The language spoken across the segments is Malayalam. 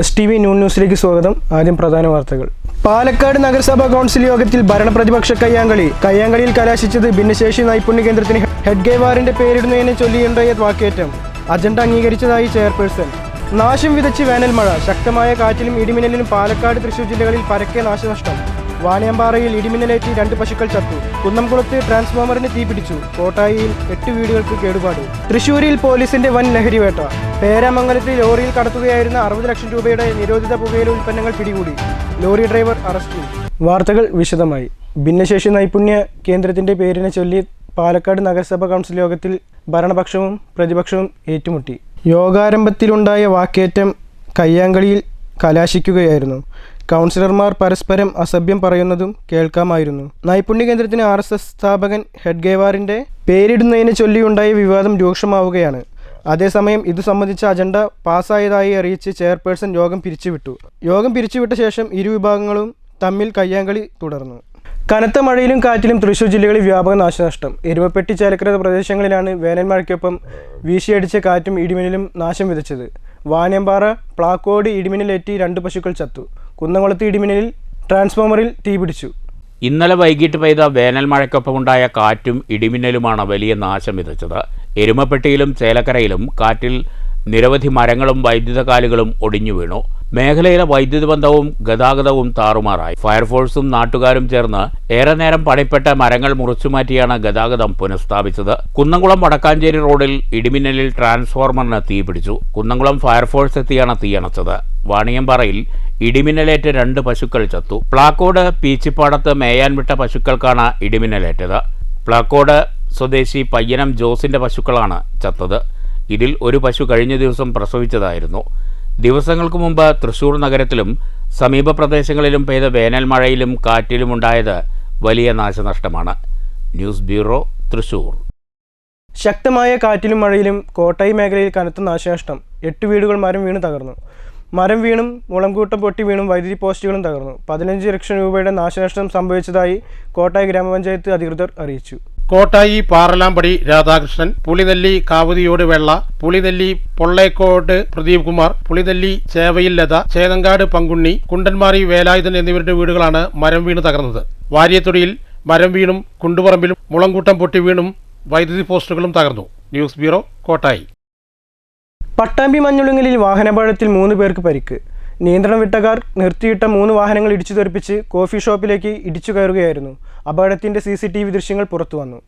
STV ന്യൂസിലേക്ക് സ്വാഗതം. ആദ്യം പ്രധാന വാർത്തകൾ. പാലക്കാട് നഗരസഭാ കൗൺസിൽ യോഗത്തിൽ ഭരണപ്രതിപക്ഷ കയ്യാങ്കളിയിൽ കലാശിച്ചത് ഭിന്നശേഷി നൈപുണ്യ കേന്ദ്രത്തിന് ഹെഡ്ഗേവാറിന്റെ പേരിടുന്നതിനെ ചൊല്ലിയുണ്ടായ വാക്കേറ്റം. അജണ്ട അംഗീകരിച്ചതായി ചെയർപേഴ്സൺ. നാശം വിതച്ച് വേനൽ മഴ. ശക്തമായ കാറ്റിലും ഇടിമിന്നലിലും പാലക്കാട്, തൃശൂർ ജില്ലകളിൽ പരക്കെ നാശനഷ്ടം. വാണിയമ്പാറയിൽ ഇടിമിന്നലേറ്റ് 2 പശുക്കൾ ചത്തു. കുന്നംകുളത്ത് ട്രാൻസ്ഫോമറിന് തീപിടിച്ചു. കോട്ടായിയിൽ 8 വീടുകൾക്ക് കേടുപാട്. തൃശൂരിൽ പോലീസിന്റെ വൻ ലഹരിവേട്ട. പേരാമംഗലത്ത് ലോറിയിൽ കടത്തുകയായിരുന്ന 60 ലക്ഷം രൂപയുടെ നിരോധിത പുകയില ഉൽപ്പന്നങ്ങൾ പിടികൂടി. ലോറി ഡ്രൈവർ അറസ്റ്റിൽ. വാർത്തകൾ വിശദമായി. ഭിന്നശേഷി നൈപുണ്യ കേന്ദ്രത്തിന്റെ പേരിനെ ചൊല്ലി പാലക്കാട് നഗരസഭാ കൗൺസിൽ യോഗത്തിൽ ഭരണപക്ഷവും പ്രതിപക്ഷവും ഏറ്റുമുട്ടി. യോഗാരംഭത്തിലുണ്ടായ വാക്കേറ്റം കയ്യാങ്കളിയിൽ കലാശിക്കുകയായിരുന്നു. കൗൺസിലർമാർ പരസ്പരം അസഭ്യം പറയുന്നതും കേൾക്കാമായിരുന്നു. നൈപുണ്യ കേന്ദ്രത്തിന് RSS സ്ഥാപകൻ ഹെഡ്ഗേവാറിന്റെ പേരിടുന്നതിനെ ചൊല്ലിയുണ്ടായ വിവാദം രൂക്ഷമാവുകയാണ്. അതേസമയം ഇതു സംബന്ധിച്ച അജണ്ട പാസ്സായതായി അറിയിച്ച് ചെയർപേഴ്സൺ യോഗം പിരിച്ചുവിട്ട ശേഷം ഇരുവിഭാഗങ്ങളും തമ്മിൽ കയ്യാങ്കളി തുടർന്നു. കനത്ത മഴയിലും കാറ്റിലും തൃശൂർ ജില്ലകളിൽ വ്യാപക നാശനഷ്ടം. എരുമപ്പെട്ടി, ചേലക്കര പ്രദേശങ്ങളിലാണ് വേനൽ മഴയ്ക്കൊപ്പം വീശിയടിച്ച കാറ്റും ഇടിമിന്നലും നാശം വിതച്ചത്. വാണിയമ്പാറ പ്ലാക്കോട് ഇടിമിന്നലേറ്റി 2 പശുക്കൾ ചത്തു. കുന്നംകുളത്ത് ഇടിമിന്നലിൽ ട്രാൻസ്ഫോമറിൽ തീപിടിച്ചു. ഇന്നലെ വൈകിട്ട് പെയ്ത വേനൽ മഴയ്ക്കൊപ്പമുണ്ടായ കാറ്റും ഇടിമിന്നലുമാണ് വലിയ നാശം വിതച്ചത്. എരുമപ്പെട്ടിയിലും ചേലക്കരയിലും കാറ്റിൽ നിരവധി മരങ്ങളും വൈദ്യുതകാലുകളും ഒടിഞ്ഞു വീണു. മേഖലയിലെ വൈദ്യുത ബന്ധവും ഗതാഗതവും താറുമാറായി. ഫയർഫോഴ്സും നാട്ടുകാരും ചേർന്ന് ഏറെ നേരം പണിപ്പെട്ട മരങ്ങൾ മുറിച്ചുമാറ്റിയാണ് ഗതാഗതം പുനഃസ്ഥാപിച്ചത്. കുന്നംകുളം വടക്കാഞ്ചേരി റോഡിൽ ഇടിമിന്നലിൽ ട്രാൻസ്ഫോർമറിന് തീപിടിച്ചു. കുന്നംകുളം ഫയർഫോഴ്സ് എത്തിയാണ് തീയണച്ചത്. വാണിയമ്പാറയിൽ ഇടിമിന്നലേറ്റ് 2 പശുക്കൾ ചത്തു. പ്ലാക്കോട് പീച്ചിപ്പാടത്ത് മേയാൻ വിട്ട പശുക്കൾക്കാണ് ഇടിമിന്നലേറ്റത്. പ്ലാക്കോട് സ്വദേശി പയ്യനം ജോസിന്റെ പശുക്കളാണ് ചത്തത്. ഇതിൽ ഒരു പശു കഴിഞ്ഞ ദിവസം പ്രസവിച്ചതായിരുന്നു. ദിവസങ്ങൾക്ക് മുമ്പ് തൃശൂർ നഗരത്തിലും സമീപ പ്രദേശങ്ങളിലും പെയ്ത വേനൽ മഴയിലും കാറ്റിലുമുണ്ടായത് വലിയ നാശനഷ്ടമാണ്. News bureau, Thrissur. ശക്തമായ കാറ്റിലും മഴയിലും കോട്ടായി മേഖലയിൽ കനത്ത നാശനഷ്ടം. 8 വീടുകൾ മരം വീണ് തകർന്നു. മരം വീണും മുളംകൂട്ടം പൊട്ടി വീണും വൈദ്യുതി പോസ്റ്റുകളും തകർന്നു. 15 ലക്ഷം രൂപയുടെ നാശനഷ്ടം സംഭവിച്ചതായി കോട്ടായി ഗ്രാമപഞ്ചായത്ത് അധികൃതർ അറിയിച്ചു. കോട്ടായി പാറലാമ്പടി രാധാകൃഷ്ണൻ, പുളിനെല്ലി കാവുതിയോട് വെള്ള, പുളിനെല്ലി പൊള്ളേക്കോട് പ്രദീപ് കുമാർ, പുളിനെല്ലി ചേവയിൽ ലത, ചേതങ്കാട് പങ്കുണ്ണി, കുണ്ടന്മാറി വേലായുധൻ എന്നിവരുടെ വീടുകളാണ് മരം വീണ് തകർന്നത്. വാര്യത്തൊടിയിൽ മരം വീണും കുണ്ടുപറമ്പിലും മുളംകൂട്ടം പൊട്ടി വീണും വൈദ്യുതി പോസ്റ്റുകളും തകർന്നു. News bureau, Kottayi. പട്ടാമ്പി മഞ്ഞുളുങ്ങലിൽ വാഹനാപകടത്തിൽ 3 പേർക്ക് പരിക്ക്. നിയന്ത്രണം വിട്ട കാർ നിർത്തിയിട്ട 3 വാഹനങ്ങൾ ഇടിച്ചു തെറിപ്പിച്ച് കോഫി ഷോപ്പിലേക്ക് ഇടിച്ചു കയറുകയായിരുന്നു. അപകടത്തിന്റെ CCTV ദൃശ്യങ്ങൾ പുറത്തുവന്നു.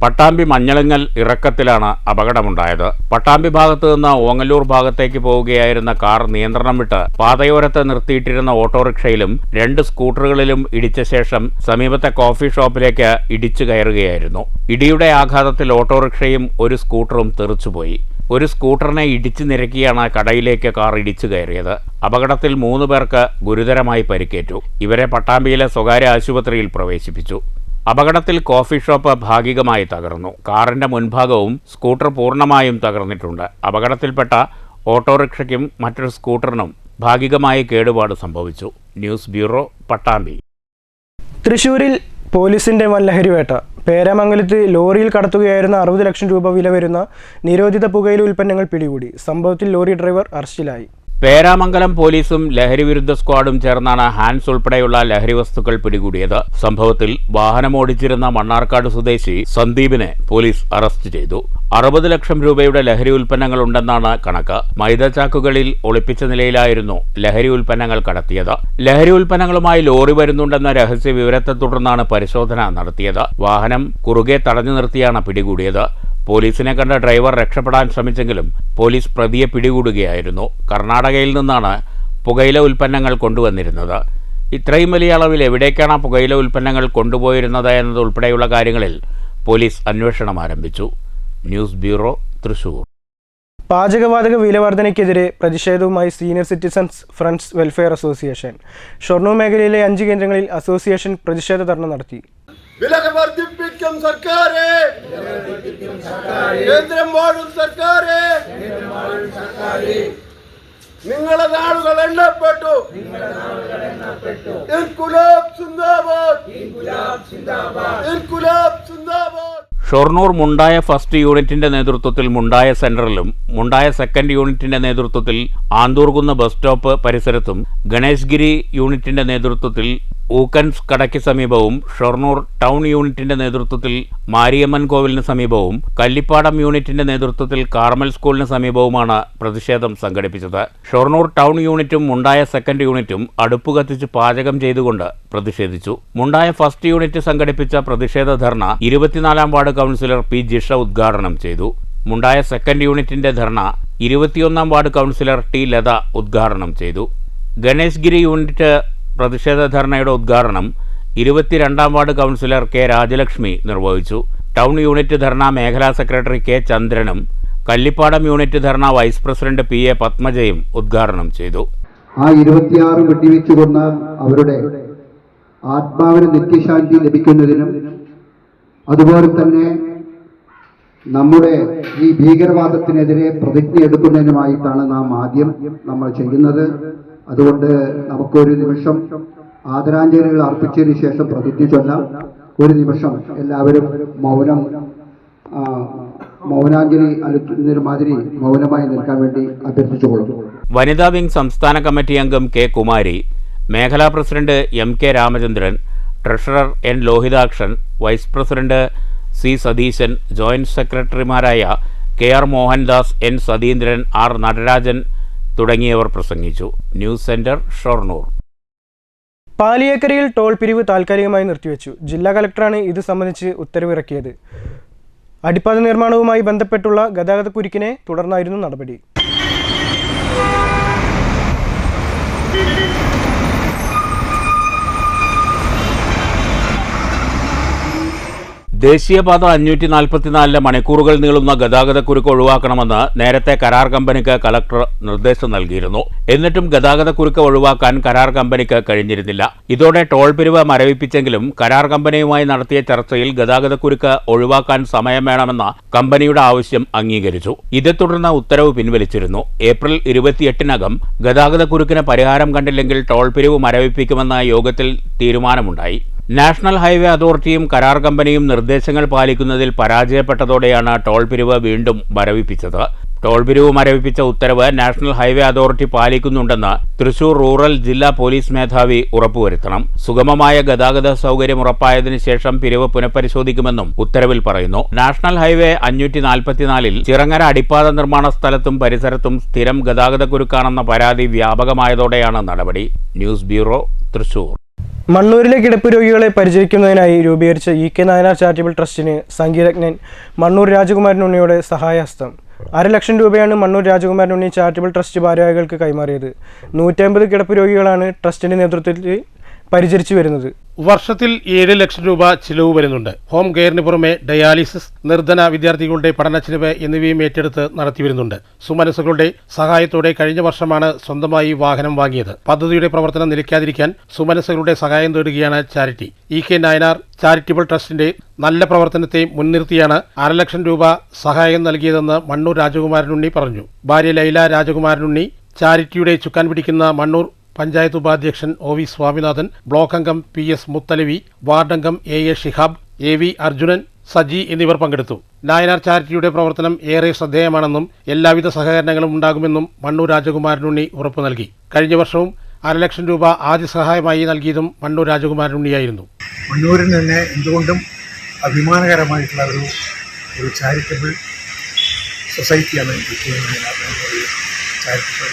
പട്ടാമ്പി മഞ്ഞളുങ്ങൽ ഇറക്കത്തിലാണ് അപകടമുണ്ടായത്. പട്ടാമ്പി ഭാഗത്തു നിന്ന് ഓങ്ങല്ലൂർ ഭാഗത്തേക്ക് പോവുകയായിരുന്ന കാർ നിയന്ത്രണം വിട്ട് പാതയോരത്ത് നിർത്തിയിട്ടിരുന്ന ഓട്ടോറിക്ഷയിലും 2 സ്കൂട്ടറുകളിലും ഇടിച്ച ശേഷം സമീപത്തെ കോഫി ഷോപ്പിലേക്ക് ഇടിച്ചു കയറുകയായിരുന്നു. ഇടിയുടെ ആഘാതത്തിൽ ഓട്ടോറിക്ഷയും 1 സ്കൂട്ടറും തെറിച്ചുപോയി. 1 സ്കൂട്ടറിനെ ഇടിച്ചു നിരക്കിയാണ് കടയിലേക്ക് കാർ ഇടിച്ചു കയറിയത്. അപകടത്തിൽ 3 പേർക്ക് ഗുരുതരമായി പരിക്കേറ്റു. ഇവരെ പട്ടാമ്പിയിലെ സ്വകാര്യ ആശുപത്രിയിൽ പ്രവേശിപ്പിച്ചു. അപകടത്തിൽ കോഫി ഷോപ്പ് ഭാഗികമായി തകർന്നു. കാറിന്റെ മുൻഭാഗവും സ്കൂട്ടർ പൂർണ്ണമായും തകർന്നിട്ടുണ്ട്. അപകടത്തിൽപ്പെട്ട ഓട്ടോറിക്ഷയ്ക്കും മറ്റൊരു സ്കൂട്ടറിനും ഭാഗികമായി കേടുപാട് സംഭവിച്ചു. News bureau, Pattambi. തൃശൂരിൽ പോലീസിന്റെ വൻ ലഹരിവേട്ട. പേരാമംഗലത്ത് ലോറിയിൽ കടത്തുകയായിരുന്ന 60 ലക്ഷം രൂപ വില വരുന്ന നിരോധിത പുകയില ഉൽപ്പന്നങ്ങൾ പിടികൂടി. സംഭവത്തിൽ ലോറി ഡ്രൈവർ അറസ്റ്റിലായി. പേരാമംഗലം പോലീസും ലഹരിവിരുദ്ധ സ്ക്വാഡും ചേർന്നാണ് ഹാൻസ് ഉൾപ്പെടെയുള്ള ലഹരി വസ്തുക്കൾ പിടികൂടിയത്. സംഭവത്തിൽ വാഹനമോടിച്ചിരുന്ന മണ്ണാർക്കാട് സ്വദേശി സന്ദീപിനെ പോലീസ് അറസ്റ്റ് ചെയ്തു. 60 ലക്ഷം രൂപയുടെ ലഹരി ഉൽപ്പന്നങ്ങൾ ഉണ്ടെന്നാണ് കണക്ക്. മൈദച്ചാക്കുകളിൽ ഒളിപ്പിച്ച നിലയിലായിരുന്നു ലഹരി ഉൽപ്പന്നങ്ങൾ കടത്തിയത്. ലഹരി ഉൽപ്പന്നങ്ങളുമായി ലോറി വരുന്നുണ്ടെന്ന രഹസ്യ വിവരത്തെ തുടർന്നാണ് പരിശോധന നടത്തിയത്. വാഹനം കുറുകെ തടഞ്ഞു നിർത്തിയാണ് പിടികൂടിയത്. പോലീസിനെ കണ്ട ഡ്രൈവർ രക്ഷപ്പെടാൻ ശ്രമിച്ചെങ്കിലും പോലീസ് പ്രതിയെ പിടികൂടുകയായിരുന്നു. കർണാടകയിൽ നിന്നാണ് പുകയില ഉൽപ്പന്നങ്ങൾ കൊണ്ടുവന്നിരുന്നത്. ഇത്രയും വലിയ അളവിൽ എവിടേക്കാണ് പുകയില ഉൽപ്പന്നങ്ങൾ കൊണ്ടുപോയിരുന്നത് എന്നതുൾപ്പെടെയുള്ള കാര്യങ്ങളിൽ പോലീസ് അന്വേഷണം ആരംഭിച്ചു. News bureau, Thrissur. പാചകവാതക വിലവർധനയ്ക്കെതിരെ പ്രതിഷേധവുമായി senior citizens friends welfare association. Shoranur മേഖലയിലെ 5 കേന്ദ്രങ്ങളിൽ അസോസിയേഷൻ പ്രതിഷേധ ധർണ നടത്തി. വിലകൾ വർദ്ധിപ്പിക്കും സർക്കാരെ, കേന്ദ്രം വാഴും സർക്കാരെ, നിങ്ങളുടെ നാളുകൾ എണ്ണപ്പെട്ടു. ഇൻകുലാബ് സിന്ദാബാദ്. ഇൻകുലാബ് സിന്ദാബാദ്. ഷൊർണൂർ മുണ്ടായ ഫസ്റ്റ് യൂണിറ്റിന്റെ നേതൃത്വത്തിൽ മുണ്ടായ സെന്ററിലും മുണ്ടായ സെക്കൻഡ് യൂണിറ്റിന്റെ നേതൃത്വത്തിൽ ആന്തൂർകുന്ന് ബസ് സ്റ്റോപ്പ് പരിസരത്തും ഗണേശ്ഗിരി യൂണിറ്റിന്റെ നേതൃത്വത്തിൽ ഊക്കൻസ് കടയ്ക്ക് സമീപവും ഷൊർണൂർ ടൗൺ യൂണിറ്റിന്റെ നേതൃത്വത്തിൽ മാരിയമ്മൻ കോവിലിന് സമീപവും കല്ലിപ്പാടം യൂണിറ്റിന്റെ നേതൃത്വത്തിൽ കാർമൽ സ്കൂളിന് സമീപവുമാണ് പ്രതിഷേധം സംഘടിപ്പിച്ചത്. ഷൊർണൂർ ടൗൺ യൂണിറ്റും മുണ്ടായ സെക്കൻഡ് യൂണിറ്റും അടുപ്പ് കത്തിച്ച് പാചകം ചെയ്തുകൊണ്ട് പ്രതിഷേധിച്ചു. മുണ്ടായ ഫസ്റ്റ് യൂണിറ്റ് സംഘടിപ്പിച്ച പ്രതിഷേധ ധർണ 24-ാം വാർഡ് കൗൺസിലർ പി ജിഷ ഉദ്ഘാടനം ചെയ്തു. മുണ്ടായ സെക്കൻഡ് യൂണിറ്റിന്റെ ധർണ 21-ാം വാർഡ് കൗൺസിലർ ടി ലത ഉദ്ഘാടനം ചെയ്തു. ഗണേശ്ഗിരി യൂണിറ്റ് പ്രതിഷേധ ധർണയുടെ ഉദ്ഘാടനം 22-ാം വാർഡ് കൗൺസിലർ കെ രാജലക്ഷ്മി നിർവഹിച്ചു. ടൗൺ യൂണിറ്റ് ധർണ മേഖലാ സെക്രട്ടറി കെ ചന്ദ്രനും കല്ലിപ്പാടം യൂണിറ്റ് ധർണ വൈസ് പ്രസിഡന്റ് പി എ പത്മജയും ഉദ്ഘാടനം ചെയ്തു. ആ 26 വെടിവെച്ചു കൊന്ന അവരുടെ ആത്മാവിന് നിത്യശാന്തി ലഭിക്കുന്നതിനും അതുപോലെ തന്നെ നമ്മുടെ ഈ ഭീകരവാദത്തിനെതിരെ പ്രതിജ്ഞ എടുക്കുന്നതിനുമായിട്ടാണ് നാം ആദ്യം നമ്മൾ ചെയ്യുന്നത്. അതുകൊണ്ട് നമുക്കൊരു നിമിഷം ആദരാഞ്ജലികൾ അർപ്പിച്ചതിന് ശേഷം പ്രതിജ്ഞ ചൊല്ലാം. ഒരു നിമിഷം എല്ലാവരും മൗനാഞ്ജലി അലുത്തുന്നതിന് മാതിരി മൗനമായി നിൽക്കാൻ വേണ്ടി അഭ്യർത്ഥിച്ചുകൊള്ളുന്നു. വനിതാ വിംഗ് സംസ്ഥാന കമ്മിറ്റി അംഗം കെ കുമാരി, മേഖലാ president M K Ramachandran, treasurer N Lohithakshan, vice president C Satheesan, joint സെക്രട്ടറിമാരായ K R Mohandas, N Satheendran, R Natarajan തുടങ്ങിയവർ പ്രസംഗിച്ചു. News centre, Shoranur. പാലിയേക്കരയിൽ ടോൾ പിരിവ് താൽക്കാലികമായി നിർത്തിവെച്ചു. ജില്ലാ കലക്ടറാണ് ഇത് സംബന്ധിച്ച് ഉത്തരവിറക്കിയത്. അടിപ്പാത നിർമ്മാണവുമായി ബന്ധപ്പെട്ടുള്ള ഗതാഗതക്കുരുക്കിനെ തുടർന്നായിരുന്നു നടപടി. ദേശീയപാത 544 മണിക്കൂറുകൾ നീളുന്ന ഗതാഗതക്കുരുക്ക് ഒഴിവാക്കണമെന്ന് നേരത്തെ കരാർ കമ്പനിക്ക് കലക്ടർ നിർദ്ദേശം നൽകിയിരുന്നു. എന്നിട്ടും ഗതാഗതക്കുരുക്ക് ഒഴിവാക്കാൻ കരാർ കമ്പനിക്ക് കഴിഞ്ഞിരുന്നില്ല. ഇതോടെ ടോൾ പിരിവ് മരവിപ്പിച്ചെങ്കിലും കരാർ കമ്പനിയുമായി നടത്തിയ ചർച്ചയിൽ ഗതാഗതക്കുരുക്ക് ഒഴിവാക്കാൻ സമയം വേണമെന്ന കമ്പനിയുടെ ആവശ്യം അംഗീകരിച്ചു. ഇതേ തുടർന്ന് ഉത്തരവ് പിൻവലിച്ചിരുന്നു. ഏപ്രിൽ 28-നകം ഗതാഗതക്കുരുക്കിന് പരിഹാരം കണ്ടില്ലെങ്കിൽ ടോൾ പിരിവ് മരവിപ്പിക്കുമെന്ന യോഗത്തിൽ തീരുമാനമുണ്ടായി. നാഷണൽ ഹൈവേ അതോറിറ്റിയും കരാർ കമ്പനിയും നിർദ്ദേശങ്ങൾ പാലിക്കുന്നതിൽ പരാജയപ്പെട്ടതോടെയാണ് ടോൾ പിരിവ് വീണ്ടും മരവിപ്പിച്ചത്. ടോൾ പിരിവ് മരവിപ്പിച്ച ഉത്തരവ് നാഷണൽ ഹൈവേ അതോറിറ്റി പാലിക്കുന്നുണ്ടെന്ന് തൃശൂർ റൂറൽ ജില്ലാ പോലീസ് മേധാവി ഉറപ്പുവരുത്തണം. സുഗമമായ ഗതാഗത സൗകര്യം ഉറപ്പായതിനു ശേഷം പിരിവ് പുനഃപരിശോധിക്കുമെന്നും ഉത്തരവിൽ പറയുന്നു. നാഷണൽ ഹൈവേ 544-ൽ ചിറങ്ങര അടിപ്പാത നിർമ്മാണ സ്ഥലത്തും പരിസരത്തും സ്ഥിരം ഗതാഗതക്കുരുക്കാണെന്ന പരാതി വ്യാപകമായതോടെയാണ് നടപടി. News bureau, Thrissur. മണ്ണൂരിലെ കിടപ്പ് രോഗികളെ പരിചരിക്കുന്നതിനായി രൂപീകരിച്ച ഇ.കെ. നായനാർ ചാരിറ്റബിൾ ട്രസ്റ്റിന് സംഗീതജ്ഞൻ മണ്ണൂർ രാജകുമാരൻ ഉണ്ണിയുടെ സഹായഹസ്തം. 500,000 രൂപയാണ് മണ്ണൂർ രാജകുമാരൻ ഉണ്ണി ചാരിറ്റബിൾ ട്രസ്റ്റ് ഭാരവാഹികൾക്ക് കൈമാറിയത്. 150 കിടപ്പ് രോഗികളാണ് ട്രസ്റ്റിന്റെ നേതൃത്വത്തിൽ പരിചരിച്ചു വരുന്നത്. വർഷത്തിൽ 7 ലക്ഷം രൂപ ചിലവ് വരുന്നുണ്ട്. ഹോം കെയറിന് പുറമെ ഡയാലിസിസ്, നിർധന വിദ്യാർത്ഥികളുടെ പഠന ചിലവ് എന്നിവയും ഏറ്റെടുത്ത് നടത്തിവരുന്നുണ്ട്. സുമനസ്സുകളുടെ സഹായത്തോടെ കഴിഞ്ഞ വർഷമാണ് സ്വന്തമായി വാഹനം വാങ്ങിയത്. പദ്ധതിയുടെ പ്രവർത്തനം നിലയ്ക്കാതിരിക്കാൻ സുമനസ്സുകളുടെ സഹായം തേടുകയാണ് ചാരിറ്റി. ഇ.കെ. നായനാർ ചാരിറ്റബിൾ ട്രസ്റ്റിന്റെ നല്ല പ്രവർത്തനത്തെ മുൻനിർത്തിയാണ് 500,000 രൂപ സഹായം നൽകിയതെന്ന് മണ്ണൂർ രാജകുമാരനുണ്ണി പറഞ്ഞു. ഭാര്യ ലൈല രാജകുമാരനുണ്ണി, ചാരിറ്റിയുടെ ചുക്കാൻ പിടിക്കുന്ന മണ്ണൂർ പഞ്ചായത്ത് ഉപാധ്യക്ഷൻ ഒ വി സ്വാമിനാഥൻ, ബ്ലോക്ക് അംഗം പി എസ് മുത്തലവി, വാർഡംഗം A A Shihab, A V Arjunan, Saji എന്നിവർ പങ്കെടുത്തു. നായനാർ ചാരിറ്റിയുടെ പ്രവർത്തനം ഏറെ ശ്രദ്ധേയമാണെന്നും എല്ലാവിധ സഹകരണങ്ങളും ഉണ്ടാകുമെന്നും മണ്ണൂർ രാജകുമാരനുണ്ണി ഉറപ്പു നൽകി. കഴിഞ്ഞ വർഷവും 500,000 രൂപ ആദ്യ സഹായമായി നൽകിയതും മണ്ണൂർ രാജകുമാരനുണ്ണിയായിരുന്നു. മണ്ണൂരിന് തന്നെ എന്തുകൊണ്ടും അഭിമാനകരമായിട്ടുള്ള ഒരു ചാരിറ്റബിൾ സൊസൈറ്റിയാണ് ചാരിറ്റബിൾ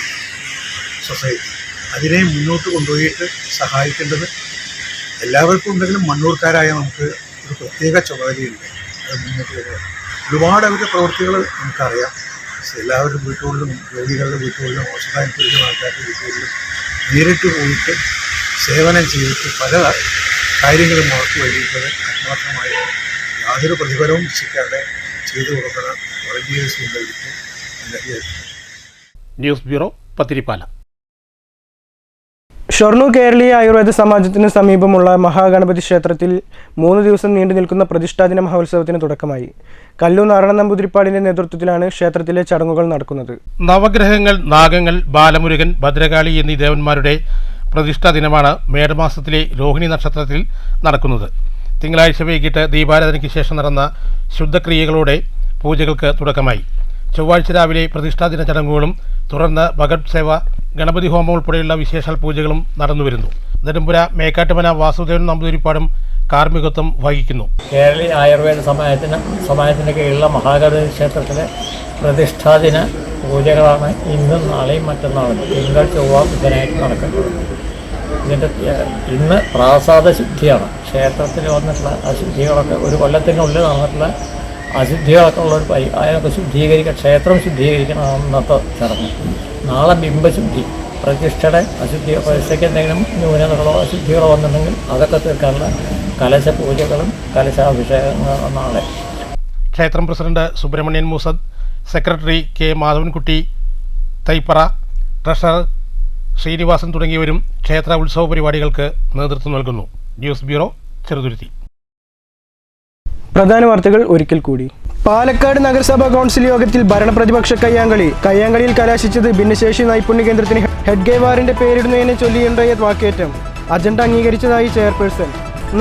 സൊസൈറ്റി. അതിനെ മുന്നോട്ട് കൊണ്ടുപോയിട്ട് സഹായിക്കേണ്ടത് എല്ലാവർക്കും ഉണ്ടെങ്കിലും മണ്ണൂർക്കാരായ നമുക്ക് ഒരു പ്രത്യേക ചുമതലയുണ്ട്. അത് മുന്നോട്ട് കൊണ്ടുപോകാൻ ഒരുപാട് അവരുടെ പ്രവൃത്തികൾ നമുക്കറിയാം. എല്ലാവരും വീട്ടുകളിലും രോഗികളുടെ വീട്ടുകളിലും ഹോസ്പിറ്റലിലും ആൾക്കാരുടെ വീട്ടുകളിലും നേരിട്ട് പോയിട്ട് സേവനം ചെയ്തിട്ട് പല കാര്യങ്ങളും അവർക്ക് വേണ്ടിയിട്ട് ആത്മാർത്ഥമായി യാതൊരു പ്രതിഫലവും ശിക്കാതെ ചെയ്തു കൊടുക്കുന്ന വളണ്ടിയേഴ്സ് ഉണ്ടായിരിക്കും. News bureau, Pathiripala. ഷൊർണൂർ കേരളീയ ആയുർവേദ സമാജത്തിന് സമീപമുള്ള മഹാഗണപതി ക്ഷേത്രത്തിൽ 3 ദിവസം നീണ്ടു നിൽക്കുന്ന പ്രതിഷ്ഠാദിന മഹോത്സവത്തിന് തുടക്കമായി. കല്ലു നാരായണ നമ്പൂതിരിപ്പാടിന്റെ നേതൃത്വത്തിലാണ് ക്ഷേത്രത്തിലെ ചടങ്ങുകൾ നടക്കുന്നത്. നവഗ്രഹങ്ങൾ, നാഗങ്ങൾ, ബാലമുരുകൻ, ഭദ്രകാളി എന്നീ ദേവന്മാരുടെ പ്രതിഷ്ഠാ ദിനമാണ് മേടമാസത്തിലെ രോഹിണി നക്ഷത്രത്തിൽ നടക്കുന്നത്. തിങ്കളാഴ്ച വൈകിട്ട് ദീപാരാധനയ്ക്ക് ശേഷം നടന്ന ശുദ്ധക്രിയകളോടെ പൂജകൾക്ക് തുടക്കമായി. ചൊവ്വാഴ്ച രാവിലെ പ്രതിഷ്ഠാദിന ചടങ്ങുകളും തുടർന്ന് ഭഗവത് സേവ, ഗണപതി ഹോമം ഉൾപ്പെടെയുള്ള വിശേഷാൽ പൂജകളും നടന്നുവരുന്നു. നെടുമ്പുര മേക്കാട്ടുമന വാസുദേവൻ നമ്പൂതിരിപ്പാടും കാർമ്മികത്വം വഹിക്കുന്നു. കേരളീയ ആയുർവേദ സമാജത്തിൻ്റെ കീഴിലുള്ള മഹാഗണപതി ക്ഷേത്രത്തിലെ പ്രതിഷ്ഠാദിന പൂജകളാണ് ഇന്നും നാളെയും മറ്റന്നാളും തിങ്കൾ, ചൊവ്വ, ബുധനായിട്ട് നടക്കുന്നത്. ഇതിൻ്റെ ഇന്ന് പ്രാസാദ ശുദ്ധിയാണ്. ക്ഷേത്രത്തിൽ വന്നിട്ടുള്ള അശുദ്ധികളൊക്കെ ഒരു കൊല്ലത്തിനുള്ളിൽ നടന്നിട്ടുള്ള അശുദ്ധികളൊക്കെ ഉള്ളൊരു അതിനൊക്കെ ശുദ്ധീകരിക്കുക, ക്ഷേത്രം ശുദ്ധീകരിക്കണം അന്നത്തെ ചടങ്ങ്. നാളെ ബിംബശുദ്ധി, പ്രതിഷ്ഠയുടെ അശുദ്ധി, പ്രതിഷ്ഠയ്ക്ക് എന്തെങ്കിലും ന്യൂനതകളോ അശുദ്ധികളോ വന്നിട്ടുണ്ടെങ്കിൽ അതൊക്കെ തീർക്കാനുള്ള കലശ പൂജകളും കലശാഭിഷേകങ്ങളും നാളെ. ക്ഷേത്രം president Subrahmanyan Moosad, secretary K Madhavankutty Thaipara, treasurer Srinivasan തുടങ്ങിയവരും ക്ഷേത്ര ഉത്സവ പരിപാടികൾക്ക് നേതൃത്വം നൽകുന്നു. News bureau, Cheruthuruthy. പ്രധാന വാർത്തകൾ ഒരിക്കൽ കൂടി. പാലക്കാട് നഗരസഭാ കൗൺസിൽ യോഗത്തിൽ ഭരണപ്രതിപക്ഷ കയ്യാങ്കളിയിൽ കലാശിച്ചത് ഭിന്നശേഷി നൈപുണ്യ കേന്ദ്രത്തിന് ഹെഡ്ഗേവാറിന്റെ പേരിടുന്നതിനെ ചൊല്ലിയുണ്ടായ വാക്കേറ്റം. അജണ്ട അംഗീകരിച്ചതായി ചെയർപേഴ്സൺ.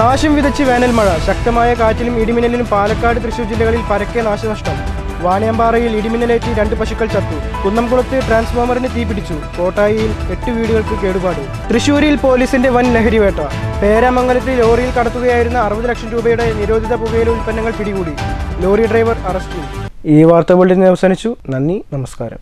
നാശം വിതച്ച് വേനൽ മഴ. ശക്തമായ കാറ്റിലും ഇടിമിന്നലിലും പാലക്കാട്, തൃശൂർ ജില്ലകളിൽ പരക്കെ നാശനഷ്ടം. വാണിയമ്പാറയിൽ ഇടിമിന്നലേറ്റ് 2 പശുക്കൾ ചത്തു. കുന്നംകുളത്ത് ട്രാൻസ്ഫോമറിന് തീപിടിച്ചു. കോട്ടായിയിൽ 8 വീടുകൾക്ക് കേടുപാട്. തൃശൂരിൽ പോലീസിന്റെ വൻ ലഹരിവേട്ട. പേരാമംഗലത്തിൽ ലോറിയിൽ കടത്തുകയായിരുന്ന 60 ലക്ഷം രൂപയുടെ നിരോധിത പുകയില ഉൽപ്പന്നങ്ങൾ പിടികൂടി. ലോറി ഡ്രൈവർ അറസ്റ്റിൽ. ഈ വാർത്താ ബുള്ളറ്റിൻ അവസാനിച്ചു. നന്ദി, നമസ്കാരം.